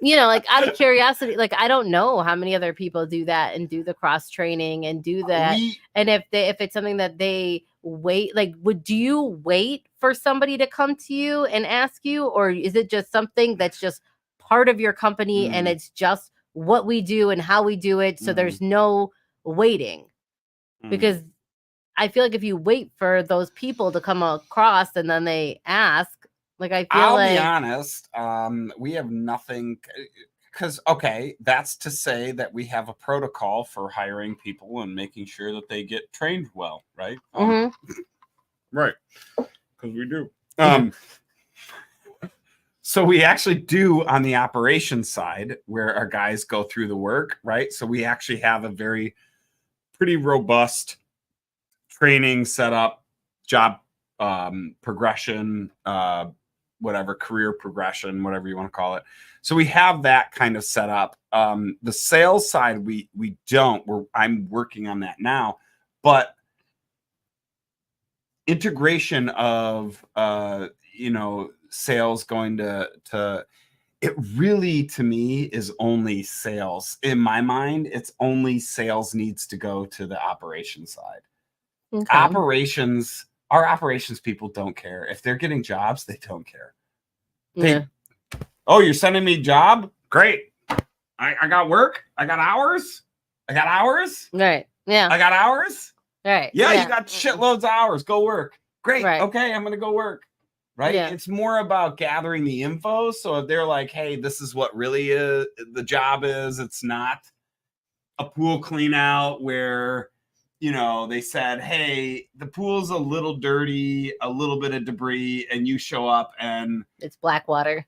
you know, like out of curiosity, like I don't know how many other people do that and do the cross training and do that. And if it's something that they wait, like, do you wait for somebody to come to you and ask you, or is it just something that's just part of your company and it's just what we do and how we do it? So there's no waiting, because I feel like if you wait for those people to come across and then they ask, like, I feel I'll be honest, we have nothing, because, okay, that's to say that we have a protocol for hiring people and making sure that they get trained well, right? Right, because we do. So we actually do on the operations side where our guys go through the work, right? So we actually have a pretty robust training setup, job progression, whatever, career progression, whatever you want to call it. So we have that kind of set up. The sales side, we don't. I'm working on that now, but integration of sales going to it really, to me, is only sales. In my mind, it's only sales needs to go to the operations side. Okay. Our operations people don't care. If they're getting jobs, they don't care. Oh, you're sending me a job? Great. I got work. I got hours. Right. Yeah. I got hours. Right. Yeah, you got shitloads of hours. Go work. Great. Right. Okay, I'm going to go work. Right. Yeah. It's more about gathering the info. So if they're like, hey, this is what really is the job is. It's not a pool clean out where, you know, they said, hey, the pool's a little dirty, a little bit of debris, and you show up and it's black water.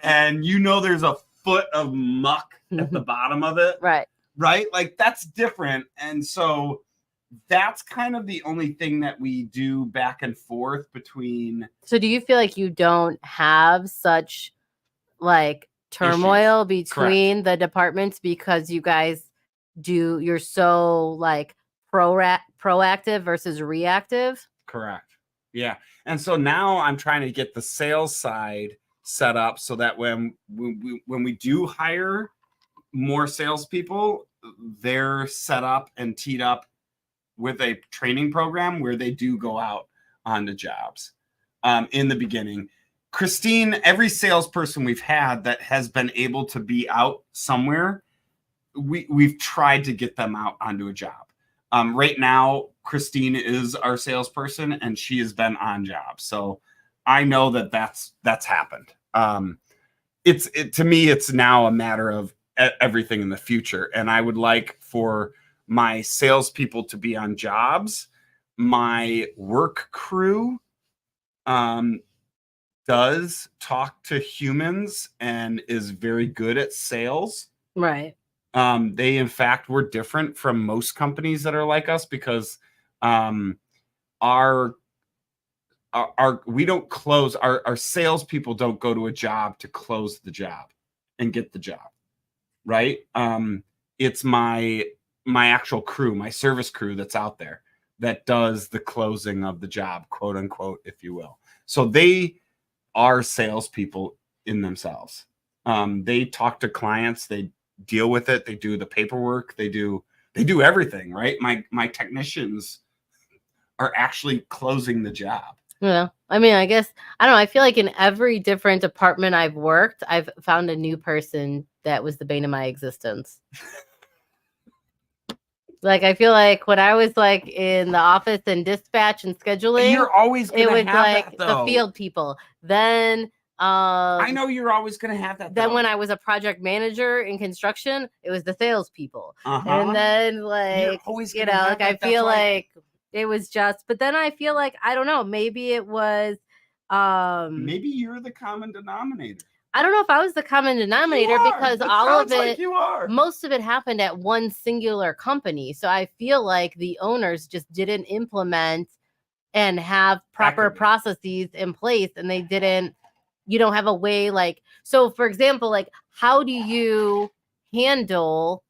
And you know there's a foot of muck at the bottom of it. Right. Right? Like that's different. And so that's kind of the only thing that we do back and forth between. So do you feel like you don't have such like turmoil between the departments because you guys you're so like proactive versus reactive? Correct. Yeah. And so now I'm trying to get the sales side set up so that when we do hire more salespeople, they're set up and teed up with a training program where they do go out on the jobs in the beginning. Christine, every salesperson we've had that has been able to be out somewhere, we've tried to get them out onto a job. Right now, Christine is our salesperson, and she has been on job. So I know that that's happened. To me, it's now a matter of everything in the future, and I would like for my salespeople to be on jobs. My work crew does talk to humans and is very good at sales. Right. They, in fact, were different from most companies that are like us because we don't close our salespeople don't go to a job to close the job and get the job, right? It's my actual crew, my service crew that's out there that does the closing of the job, quote unquote, if you will. So they are salespeople in themselves. They talk to clients, they deal with it, they do the paperwork, they do everything, right? My technicians are actually closing the job. Yeah. I mean, I guess I don't know. I feel like in every different department I've worked, I've found a new person that was the bane of my existence. Like, I feel like when I was like in the office and dispatch and scheduling, you're always gonna it was have like that, though. the field people. Then I know you're always gonna have that. Then though. when I was a project manager in construction, it was the salespeople. And then like like I feel like it was just, but then I feel like I don't know, maybe it was maybe you're the common denominator. I don't know if I was the common denominator because all of it, like most of it happened at one singular company. So I feel like the owners just didn't implement and have proper processes in place, and they didn't, you don't have a way like, so for example, like how do you handle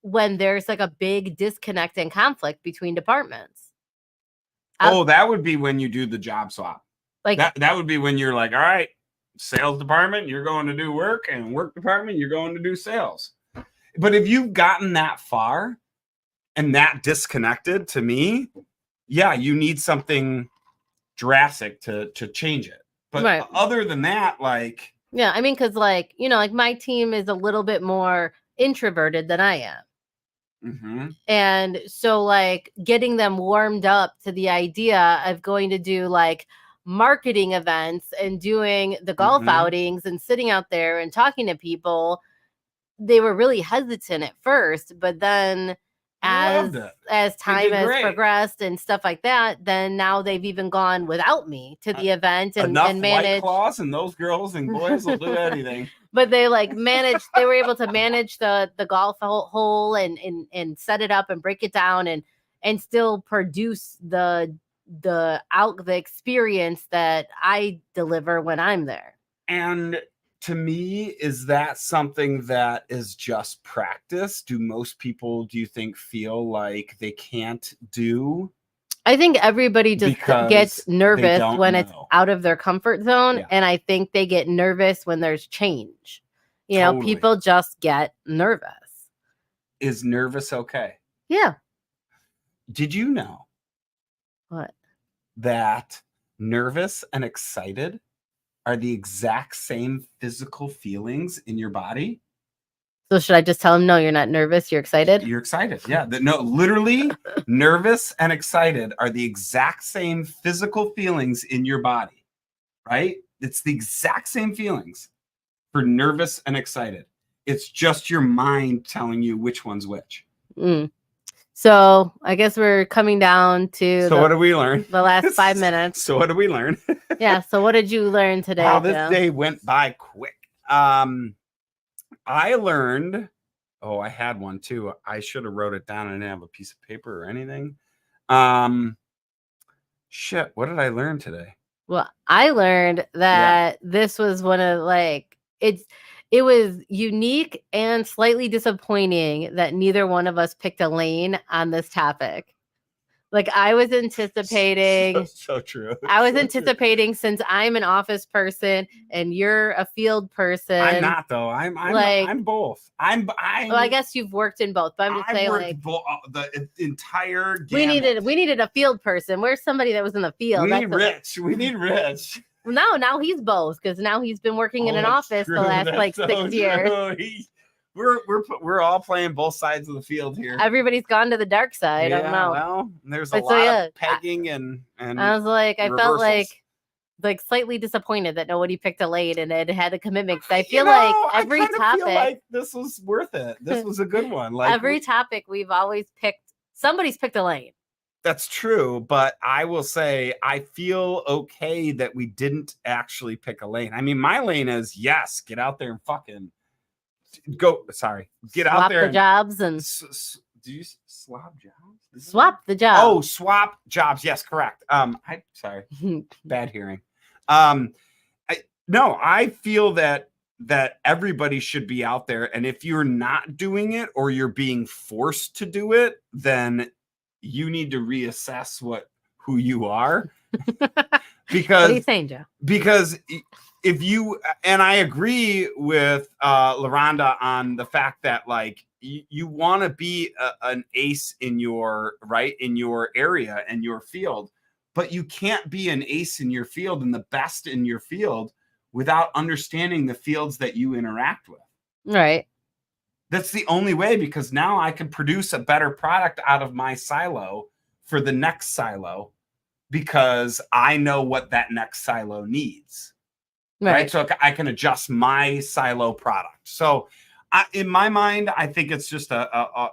when there's like a big disconnect and conflict between departments? That would be when you do the job swap. Like that would be when you're like, all right, sales department, you're going to do work, and work department, you're going to do sales. But if you've gotten that far and that disconnected, to me, yeah, you need something drastic to change it. But other than that, like, yeah, I mean, because like, you know, like my team is a little bit more introverted than I am. Mm-hmm. And so like getting them warmed up to the idea of going to do like marketing events and doing the golf outings and sitting out there and talking to people, they were really hesitant at first, but then as time has progressed and stuff like that, then now they've even gone without me to the event and managed. White Claws and those girls and boys will do anything. But they like managed. They were able to manage the golf hole and set it up and break it down and still produce the experience that I deliver when I'm there. And to me, is that something that is just practice? Do most people, do you think, feel like they can't do? I think everybody just gets nervous when it's out of their comfort zone. Yeah. And I think they get nervous when there's change. You know, people just get nervous. Is nervous okay? Yeah. Did you know? What? That nervous and excited are the exact same physical feelings in your body. So should I just tell them, no, you're not nervous, you're excited? You're excited. Yeah. No, literally nervous and excited are the exact same physical feelings in your body, right? It's the exact same feelings for nervous and excited. It's just your mind telling you which one's which. So I guess we're coming down to what did we learn? The last 5 minutes. So what did we learn? Yeah. So what did you learn today? Wow, this day went by quick. I learned Oh, I had one too. I should have wrote it down. I didn't have a piece of paper or anything. Shit, what did I learn today? Well, I learned that this was one of like it was unique and slightly disappointing that neither one of us picked a lane on this topic. Like I was anticipating So true. I was So anticipating since I'm an office person and you're a field person. I'm not though. I'm both. Well, I guess you've worked in both, but I'm just saying like the entire gamut. we needed a field person. Where's somebody that was in the field? We need Rich. Now he's both because now he's been working in an office the last like 6 years. We're all playing both sides of the field here. Everybody's gone to the dark side. I don't know. Well, there's a lot of pegging and I was like, I reversals. felt like slightly disappointed that nobody picked a lane and it had a commitment. Because I feel like every topic, feel like this was worth it. This was a good one. Like every topic, we've always picked. Somebody's picked a lane. That's true, but I will say I feel okay that we didn't actually pick a lane. I mean, my lane is yes, get out there and fucking go. Sorry, get Swap out there. The jobs and do you swap jobs? Swap the jobs. Oh, swap jobs. Yes, correct. Sorry, bad hearing. I feel that everybody should be out there, and if you're not doing it or you're being forced to do it, then you need to reassess who you are. Because what are you saying, Joe? Because if you, and I agree with LaRonda on the fact that like you want to be an ace in your area and your field, but you can't be an ace in your field and the best in your field without understanding the fields that you interact with. Right. That's the only way, because now I can produce a better product out of my silo for the next silo because I know what that next silo needs. Right. So I can adjust my silo product. So in my mind, I think it's just I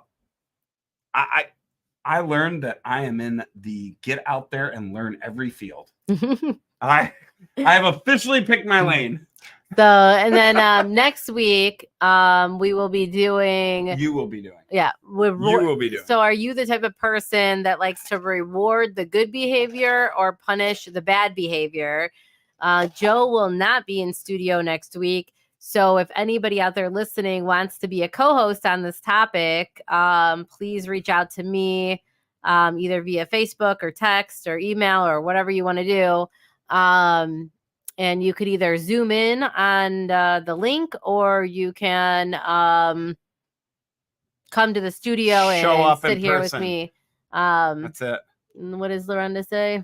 learned that I am in the get out there and learn every field. I have officially picked my lane. So, and then next week, we will be doing. You will be doing. Yeah, you will be doing. So, are you the type of person that likes to reward the good behavior or punish the bad behavior? Joe will not be in studio next week. So, if anybody out there listening wants to be a co-host on this topic, please reach out to me, either via Facebook or text or email or whatever you want to do. And you could either zoom in on the link, or you can come to the studio and sit here with me. That's it. What does LaRonda say?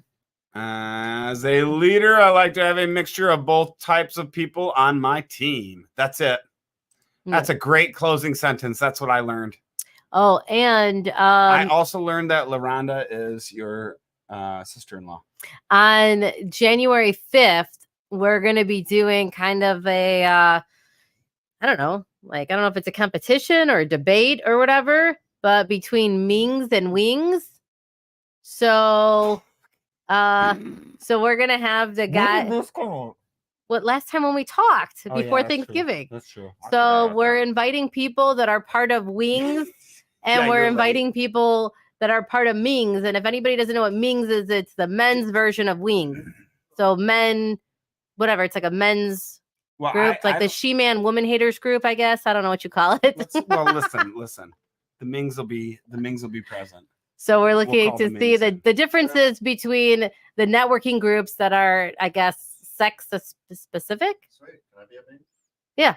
As a leader, I like to have a mixture of both types of people on my team. That's it. That's a great closing sentence. That's what I learned. Oh, and I also learned that LaRonda is your sister-in-law. On January 5th, we're going to be doing kind of a, I don't know if it's a competition or a debate or whatever, but between Mings and Wings. So we're going to have the guy. What, last time when we talked before Thanksgiving. That's true. So we're inviting people that are part of Wings, and we're inviting people that are part of Mings. And if anybody doesn't know what Mings is, it's the men's version of Wings. So men, whatever, it's like a men's group, like the She-Man Woman Haters group, I guess. I don't know what you call it. Listen. The Mings will be present. So we're looking to see the differences between the networking groups that are, I guess, sex specific. Sweet. Can I be a Ming? Yeah.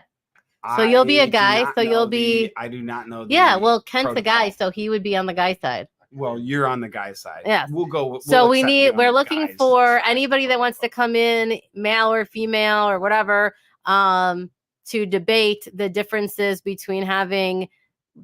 So you'll be a guy. So you'll be. I do not know. Yeah. Well, Kent's a guy, so he would be on the guy side. Well, you're on the guy side. Yeah. We'll go. So we're looking for anybody that wants to come in, male or female or whatever, to debate the differences between having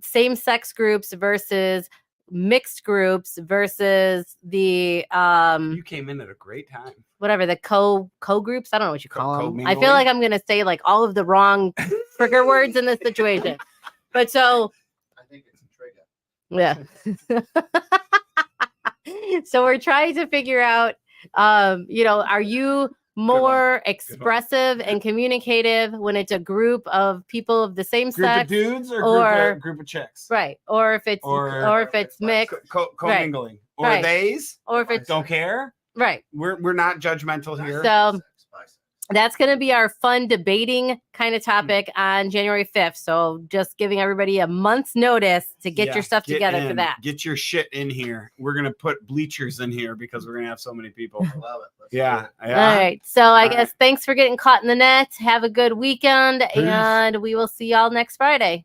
same-sex groups versus mixed groups versus the you came in at a great time. Whatever the co groups, I don't know what you call them. I feel like I'm gonna say like all of the wrong trigger words in this situation. But so I think it's a trigger. Yeah. So we're trying to figure out are you more expressive and communicative when it's a group of people of the same Group sex, of dudes or or group of chicks? right? Or if it's or if it's mixed, Commingling. Or Right. theys. or if it's Don't care. right. We're not judgmental here. So that's going to be our fun debating kind of topic on January 5th. So just giving everybody a month's notice to get your stuff together for that. Get your shit in here. We're going to put bleachers in here because we're going to have so many people. I love it. Let's Yeah. do it. Yeah. All right. So I All guess thanks for getting caught in the net. Have a good weekend, and we will see y'all next Friday.